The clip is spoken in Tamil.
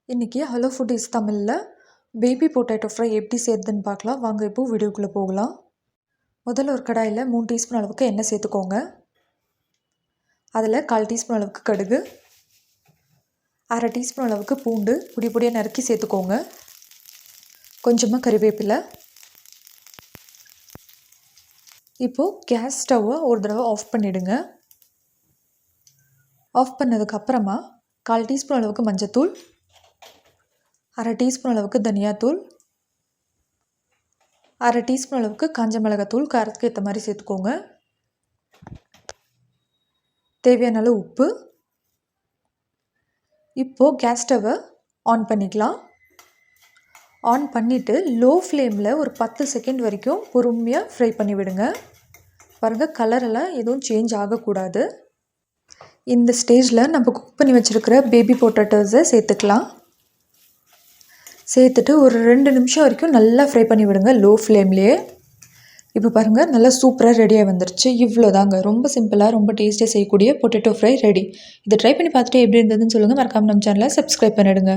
இன்றைக்கி ஹலோ ஃபுட்டீஸ் தமிழில் பேபி பொட்டேட்டோ ஃப்ரை எப்படி செய்கிறதுன்னு பார்க்கலாம். வாங்க இப்போது வீடியோக்குள்ளே போகலாம். முதல்ல ஒரு கடாயில் 3 டீஸ்பூன் அளவுக்கு எண்ணெய் சேர்த்துக்கோங்க. அதில் 1/4 டீஸ்பூன் அளவுக்கு கடுகு, 1/2 டீஸ்பூன் அளவுக்கு பூண்டு பொடி பொடியாக நறுக்கி சேர்த்துக்கோங்க. கொஞ்சமாக கறிவேப்பிலை. இப்போது கேஸ் ஸ்டவ்வை ஒரு தடவை ஆஃப் பண்ணிவிடுங்க. ஆஃப் பண்ணதுக்கப்புறமா 1/4 டீஸ்பூன் அளவுக்கு மஞ்சத்தூள், 1/2 டீஸ்பூன் அளவுக்கு தனியாத்தூள், 1/2 டீஸ்பூன் அளவுக்கு காஞ்ச மிளகாத்தூள் காரத்துக்கு ஏற்ற மாதிரி சேர்த்துக்கோங்க. தேவையான அளவு உப்பு. இப்போது கேஸ் ஸ்டவ்வை ஆன் பண்ணிக்கலாம். ஆன் பண்ணிவிட்டு லோ ஃப்ளேமில் ஒரு 10 செகண்ட் வரைக்கும் பொறுமையாக ஃப்ரை பண்ணி விடுங்க. பாருங்கள், கலரெல்லாம் எதுவும் சேஞ்ச் ஆகக்கூடாது. இந்த ஸ்டேஜில் நம்ம குக் பண்ணி வச்சுருக்கிற பேபி பொட்டேட்டோஸை சேர்த்துக்கலாம். சேர்த்துட்டு ஒரு 2 நிமிஷம் வரைக்கும் நல்லா ஃப்ரை பண்ணி விடுங்க லோ ஃப்ளேம்லேயே. இப்போ பாருங்கள், நல்லா சூப்பராக ரெடியாக வந்துருச்சு. இவ்வளோ தாங்க, ரொம்ப சிம்பிளாக ரொம்ப டேஸ்ட்டாக செய்யக்கூடிய பொட்டேட்டோ ஃப்ரை ரெடி. இதை ட்ரை பண்ணி பார்த்துட்டு எப்படி இருந்ததுன்னு சொல்லுங்கள். மறக்காமல் நம்ம சேனலை சப்ஸ்கிரைப் பண்ணிவிடுங்க.